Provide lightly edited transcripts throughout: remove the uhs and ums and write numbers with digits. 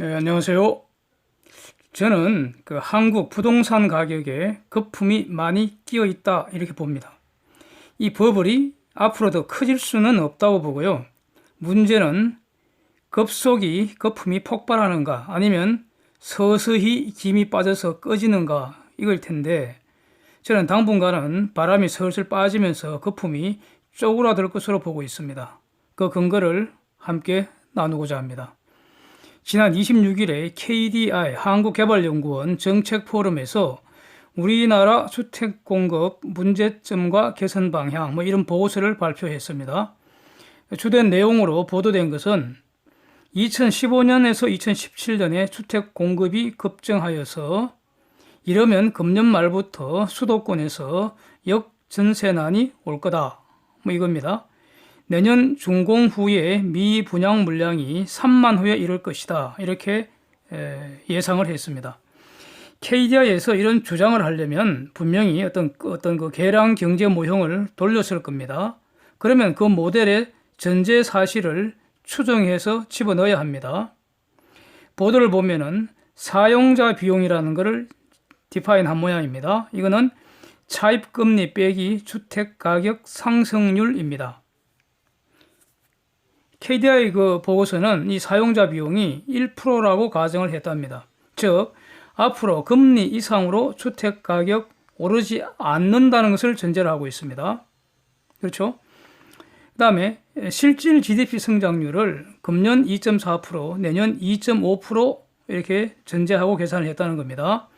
안녕하세요. 저는 한국 부동산 가격에 거품이 많이 끼어 있다 이렇게 봅니다. 이 버블이 앞으로 더 커질 수는 없다고 보고요. 문제는 급속히 거품이 폭발하는가 아니면 서서히 김이 빠져서 꺼지는가 이걸 텐데, 저는 당분간은 바람이 슬슬 빠지면서 거품이 쪼그라들 것으로 보고 있습니다. 그 근거를 함께 나누고자 합니다. 지난 26일에 KDI 한국개발연구원 정책포럼에서 우리나라 주택공급 문제점과 개선 방향 이런 보고서를 발표했습니다. 주된 내용으로 보도된 것은 2015년에서 2017년에 주택 공급이 급증하여서 이러면 금년 말부터 수도권에서 역전세난이 올 거다 이겁니다. 내년 준공 후에 미분양 물량이 3만 호에 이를 것이다 이렇게 예상을 했습니다. KDI에서 이런 주장을 하려면 분명히 어떤 그 계량 경제 모형을 돌렸을 겁니다. 그러면 그 모델의 전제 사실을 추정해서 집어넣어야 합니다. 보도를 보면은 사용자 비용이라는 것을 디파인 한 모양입니다. 이거는 차입금리 빼기 주택가격 상승률입니다. KDI 그 보고서는 이 사용자 비용이 1%라고 가정을 했답니다. 즉, 앞으로 금리 이상으로 주택가격 오르지 않는다는 것을 전제로 하고 있습니다. 그렇죠? 그 다음에 실질 GDP 성장률을 금년 2.4%, 내년 2.5% 이렇게 전제하고 계산을 했다는 겁니다.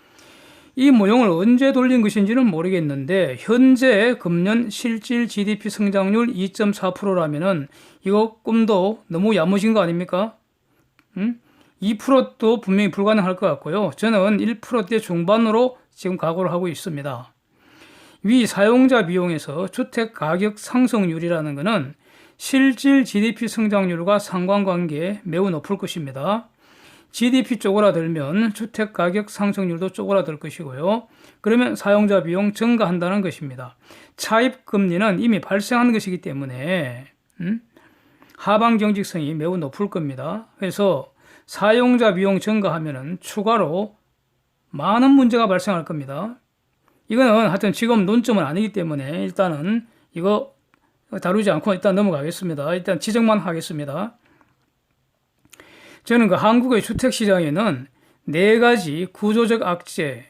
이 모형을 언제 돌린 것인지는 모르겠는데, 현재 금년 실질 GDP 성장률 2.4%라면은 이거 꿈도 너무 야무진 거 아닙니까? 2%도 분명히 불가능할 것 같고요. 저는 1%대 중반으로 지금 각오를 하고 있습니다. 위 사용자 비용에서 주택 가격 상승률이라는 것은 실질 GDP 성장률과 상관관계에 매우 높을 것입니다. GDP 쪼그라들면 주택 가격 상승률도 쪼그라들 것이고요. 그러면 사용자 비용 증가한다는 것입니다. 차입 금리는 이미 발생한 것이기 때문에 하방 경직성이 매우 높을 겁니다. 그래서 사용자 비용 증가하면은 추가로 많은 문제가 발생할 겁니다. 이거는 하여튼 지금 논점은 아니기 때문에 일단은 이거 다루지 않고 일단 넘어가겠습니다. 일단 지적만 하겠습니다. 저는 한국의 주택시장에는 네 가지 구조적 악재,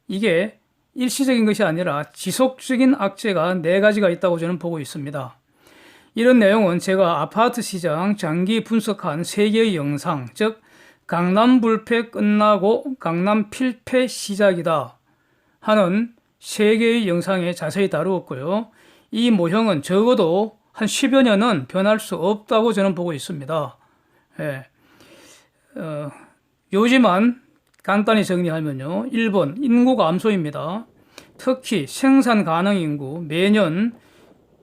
이게 일시적인 것이 아니라 지속적인 악재가 네 가지가 있다고 저는 보고 있습니다. 이런 내용은 제가 아파트 시장 장기 분석한 3개의 영상, 즉 강남 불패 끝나고 강남 필패 시작이다 하는 3개의 영상에 자세히 다루었고요. 이 모형은 적어도 한 10여 년은 변할 수 없다고 저는 보고 있습니다. 요지만 간단히 정리하면요. 1번 인구 감소입니다. 특히 생산 가능 인구 매년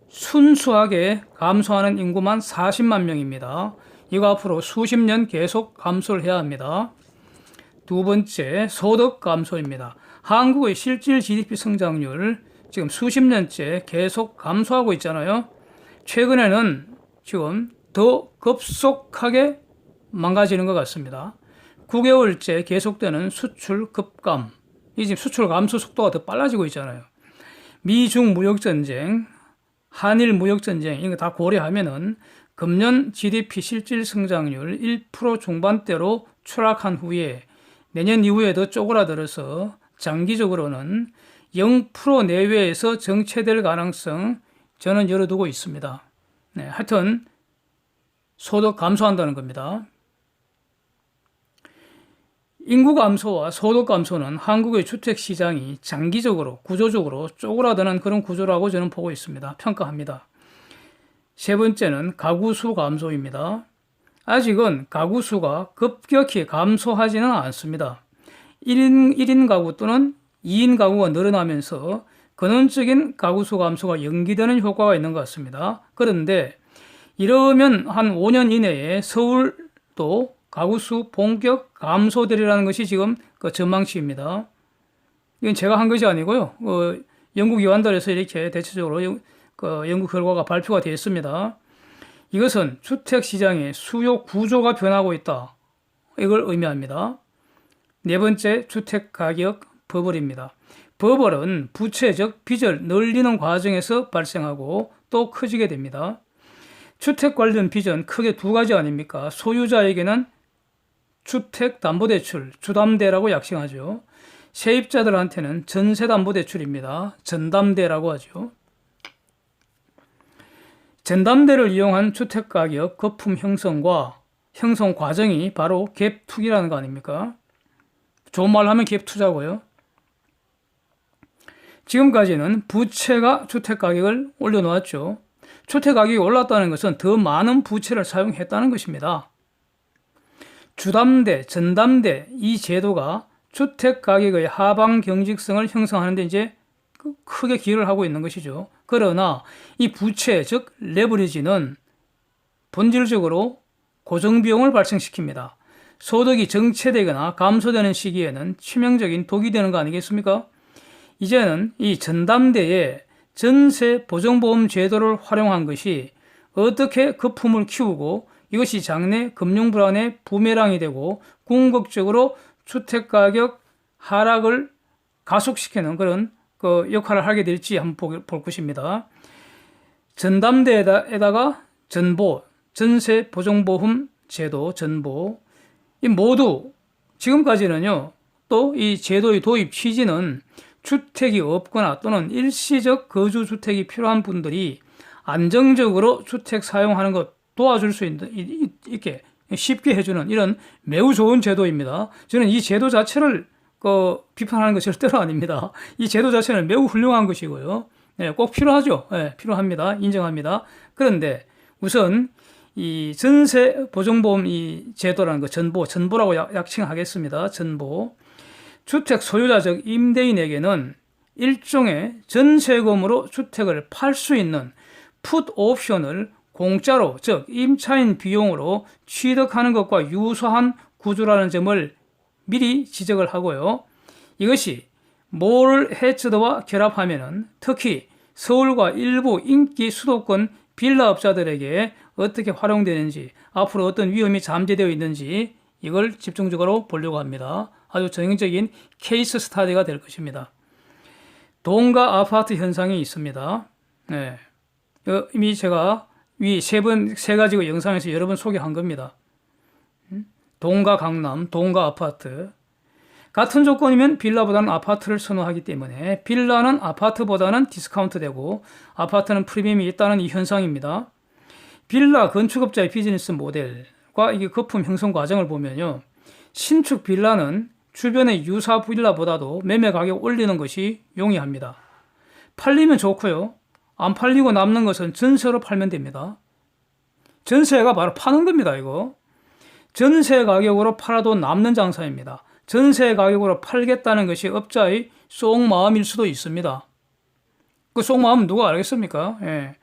순수하게 감소하는 인구만 40만 명입니다. 이거 앞으로 수십 년 계속 감소를 해야 합니다. 두 번째, 소득 감소입니다. 한국의 실질 GDP 성장률 지금 수십 년째 계속 감소하고 있잖아요. 최근에는 지금 더 급속하게 망가지는 것 같습니다. 9개월째 계속되는 수출 급감, 이 지금 수출 감소 속도가 더 빨라지고 있잖아요. 미중 무역전쟁, 한일 무역전쟁 이거 다 고려하면은 금년 GDP 실질 성장률 1% 중반대로 추락한 후에 내년 이후에도 쪼그라들어서 장기적으로는 0% 내외에서 정체될 가능성 저는 열어두고 있습니다. 하여튼 소득 감소한다는 겁니다. 인구 감소와 소득 감소는 한국의 주택 시장이 장기적으로 구조적으로 쪼그라드는 그런 구조라고 저는 보고 있습니다. 평가합니다. 세 번째는 가구 수 감소입니다. 아직은 가구 수가 급격히 감소하지는 않습니다. 1인 가구 또는 2인 가구가 늘어나면서 근원적인 가구 수 감소가 연기되는 효과가 있는 것 같습니다. 그런데 이러면 한 5년 이내에 서울도 가구수 본격 감소되리라는 것이 지금 그 전망치입니다. 이건 제가 한 것이 아니고요. 연구기관들에서 이렇게 대체적으로 연구 결과가 발표가 되어 있습니다. 이것은 주택시장의 수요 구조가 변하고 있다 이걸 의미합니다. 네 번째, 주택가격 버블입니다. 버블은 부채 즉 빚을 늘리는 과정에서 발생하고 또 커지게 됩니다. 주택 관련 빚은 크게 두 가지 아닙니까? 소유자에게는 주택담보대출, 주담대라고 약칭하죠. 세입자들한테는 전세담보대출입니다. 전담대라고 하죠. 전담대를 이용한 주택가격 거품 형성과 형성 과정이 바로 갭투기라는 거 아닙니까? 좋은 말로 하면 갭투자고요. 지금까지는 부채가 주택가격을 올려놓았죠. 주택가격이 올랐다는 것은 더 많은 부채를 사용했다는 것입니다. 주담대, 전담대 이 제도가 주택가격의 하방 경직성을 형성하는 데 이제 크게 기여를 하고 있는 것이죠. 그러나 이 부채 즉 레버리지는 본질적으로 고정비용을 발생시킵니다. 소득이 정체되거나 감소되는 시기에는 치명적인 독이 되는 거 아니겠습니까? 이제는 이 전담대에 전세 보증보험 제도를 활용한 것이 어떻게 거품을 키우고 이것이 장래 금융 불안의 부메랑이 되고 궁극적으로 주택가격 하락을 가속시키는 그런 역할을 하게 될지 한번 볼 것입니다. 전담대에다가 전보, 전세 보증보험 제도, 전보 이 모두 지금까지는요. 또 이 제도의 도입 취지는 주택이 없거나 또는 일시적 거주주택이 필요한 분들이 안정적으로 주택 사용하는 것 도와줄 수 있게 쉽게 해주는 이런 매우 좋은 제도입니다. 저는 이 제도 자체를 비판하는 것 절대로 아닙니다. 이 제도 자체는 매우 훌륭한 것이고요. 네, 꼭 필요하죠. 네, 필요합니다. 인정합니다. 그런데 우선 이 전세 보증보험 이 제도라는 거 전보라고 약칭하겠습니다. 전보. 주택 소유자 즉 임대인에게는 일종의 전세금으로 주택을 팔 수 있는 풋 옵션을 공짜로 즉 임차인 비용으로 취득하는 것과 유사한 구조라는 점을 미리 지적을 하고요. 이것이 몰 해처드와 결합하면은 특히 서울과 일부 인기 수도권 빌라업자들에게 어떻게 활용되는지 앞으로 어떤 위험이 잠재되어 있는지 이걸 집중적으로 보려고 합니다. 아주 전형적인 케이스 스타디가 될 것입니다. 동가 아파트 현상이 있습니다. 네. 이미 제가 위 세 가지 영상에서 여러 번 소개한 겁니다. 동가 강남, 동가 아파트. 같은 조건이면 빌라보다는 아파트를 선호하기 때문에 빌라는 아파트보다는 디스카운트 되고 아파트는 프리미엄이 있다는 이 현상입니다. 빌라 건축업자의 비즈니스 모델과 이게 거품 형성 과정을 보면요. 신축 빌라는 주변의 유사 빌라보다도 매매 가격 올리는 것이 용이합니다. 팔리면 좋고요. 안 팔리고 남는 것은 전세로 팔면 됩니다. 전세가 바로 파는 겁니다. 이거. 전세 가격으로 팔아도 남는 장사입니다. 전세 가격으로 팔겠다는 것이 업자의 속마음일 수도 있습니다. 그 속마음 누가 알겠습니까? 예.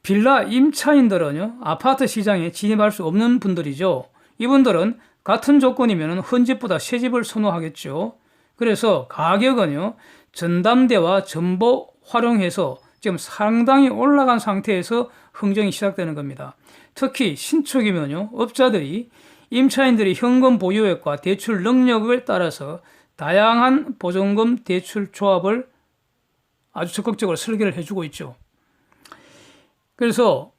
빌라 임차인들은요, 아파트 시장에 진입할 수 없는 분들이죠. 이분들은 같은 조건이면 헌집보다 새집을 선호하겠죠. 그래서 가격은요, 전담대와 전보 활용해서 지금 상당히 올라간 상태에서 흥정이 시작되는 겁니다. 특히 신축이면요, 업자들이 임차인들이 현금 보유액과 대출 능력을 따라서 다양한 보증금 대출 조합을 아주 적극적으로 설계를 해주고 있죠. 그래서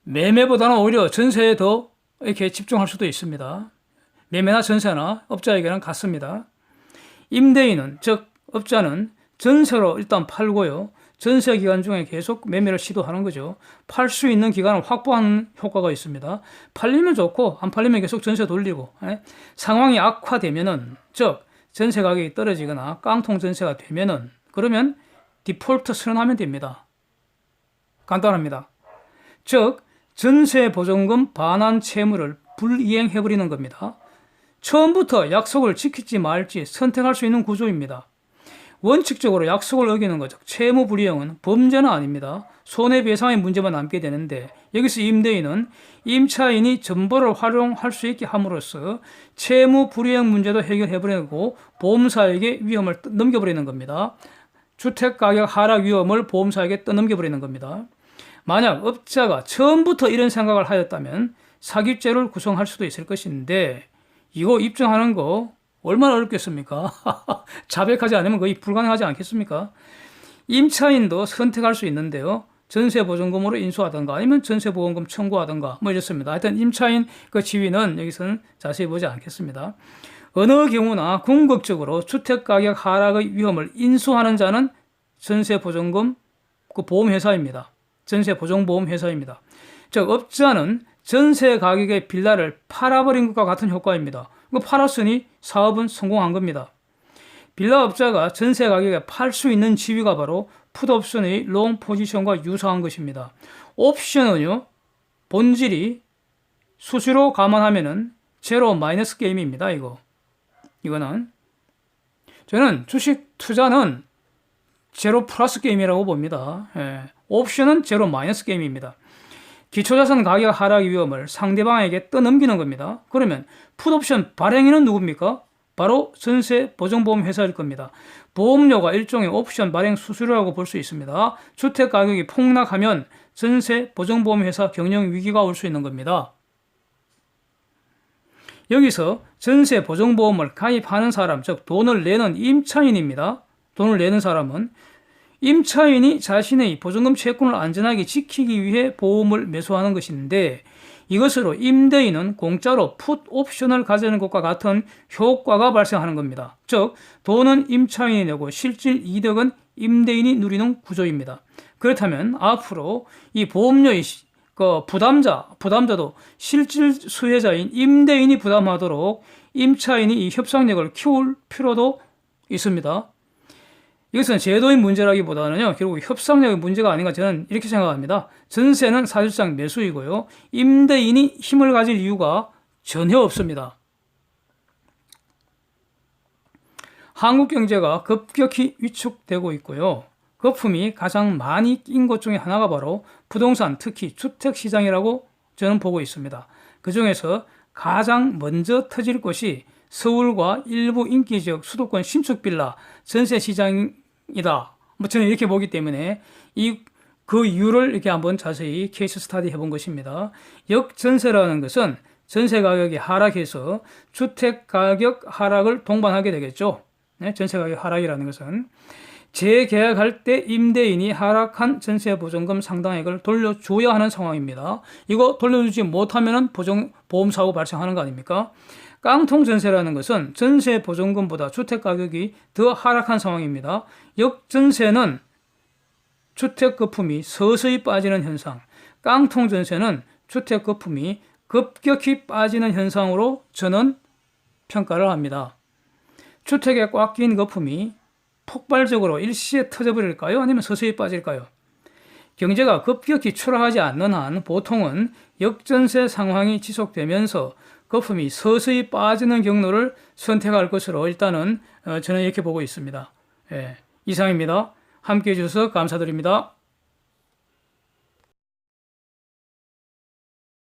매매보다는 오히려 전세에 더 이렇게 집중할 수도 있습니다. 매매나 전세나 업자에게는 같습니다. 임대인은 즉 업자는 전세로 일단 팔고요. 전세 기간 중에 계속 매매를 시도하는 거죠. 팔 수 있는 기간을 확보하는 효과가 있습니다. 팔리면 좋고 안 팔리면 계속 전세 돌리고 상황이 악화되면은 즉 전세 가격이 떨어지거나 깡통 전세가 되면은 그러면 디폴트 선언하면 됩니다. 간단합니다. 즉 전세 보증금 반환 채무를 불이행해버리는 겁니다. 처음부터 약속을 지킬지 말지 선택할 수 있는 구조입니다. 원칙적으로 약속을 어기는 거죠. 채무 불이행은 범죄는 아닙니다. 손해배상의 문제만 남게 되는데 여기서 임대인은 임차인이 전보를 활용할 수 있게 함으로써 채무 불이행 문제도 해결해버리고 보험사에게 위험을 넘겨버리는 겁니다. 주택가격 하락 위험을 보험사에게 떠넘겨버리는 겁니다. 만약 업자가 처음부터 이런 생각을 하였다면 사기죄를 구성할 수도 있을 것인데 이거 입증하는 거 얼마나 어렵겠습니까? 자백하지 않으면 거의 불가능하지 않겠습니까? 임차인도 선택할 수 있는데요. 전세보증금으로 인수하든가 아니면 전세보험금 청구하든가 뭐 이렇습니다. 하여튼 임차인 그 지위는 여기서는 자세히 보지 않겠습니다. 어느 경우나 궁극적으로 주택가격 하락의 위험을 인수하는 자는 전세보증금 그 보험회사입니다. 전세보증보험회사입니다. 즉 업자는 전세 가격의 빌라를 팔아버린 것과 같은 효과입니다. 이거 팔았으니 사업은 성공한 겁니다. 빌라업자가 전세 가격에 팔 수 있는 지위가 바로 풋옵션의 롱 포지션과 유사한 것입니다. 옵션은요, 본질이 수수료 감안하면은 제로 마이너스 게임입니다. 이거는 저는 주식 투자는 제로 플러스 게임이라고 봅니다. 옵션은 제로 마이너스 게임입니다. 기초자산 가격 하락 위험을 상대방에게 떠넘기는 겁니다. 그러면 풋옵션 발행인은 누굽니까? 바로 전세보증보험 회사일 겁니다. 보험료가 일종의 옵션 발행 수수료라고 볼 수 있습니다. 주택 가격이 폭락하면 전세보증보험 회사 경영 위기가 올 수 있는 겁니다. 여기서 전세보증보험을 가입하는 사람, 즉 돈을 내는 임차인입니다. 돈을 내는 사람은 임차인이 자신의 보증금 채권을 안전하게 지키기 위해 보험을 매수하는 것인데 이것으로 임대인은 공짜로 풋 옵션을 가지는 것과 같은 효과가 발생하는 겁니다. 즉 돈은 임차인이 내고 실질 이득은 임대인이 누리는 구조입니다. 그렇다면 앞으로 이 보험료의 부담자도 실질 수혜자인 임대인이 부담하도록 임차인이 이 협상력을 키울 필요도 있습니다. 이것은 제도의 문제라기보다는요, 결국 협상력의 문제가 아닌가 저는 이렇게 생각합니다. 전세는 사실상 매수이고요, 임대인이 힘을 가질 이유가 전혀 없습니다. 한국 경제가 급격히 위축되고 있고요. 거품이 가장 많이 낀 것 중에 하나가 바로 부동산, 특히 주택시장이라고 저는 보고 있습니다. 그 중에서 가장 먼저 터질 것이 서울과 일부 인기지역 수도권 신축 빌라 전세 시장이다. 뭐 저는 이렇게 보기 때문에 그 이유를 이렇게 한번 자세히 케이스 스터디 해본 것입니다. 역전세라는 것은 전세 가격이 하락해서 주택 가격 하락을 동반하게 되겠죠. 네, 전세 가격 하락이라는 것은 재계약할 때 임대인이 하락한 전세보증금 상당액을 돌려줘야 하는 상황입니다. 이거 돌려주지 못하면 보험사고 발생하는 거 아닙니까? 깡통 전세라는 것은 전세 보증금보다 주택 가격이 더 하락한 상황입니다. 역전세는 주택 거품이 서서히 빠지는 현상, 깡통 전세는 주택 거품이 급격히 빠지는 현상으로 저는 평가를 합니다. 주택에 꽉 낀 거품이 폭발적으로 일시에 터져버릴까요? 아니면 서서히 빠질까요? 경제가 급격히 추락하지 않는 한 보통은 역전세 상황이 지속되면서 거품이 서서히 빠지는 경로를 선택할 것으로 일단은 저는 이렇게 보고 있습니다. 이상입니다. 함께해 주셔서 감사드립니다.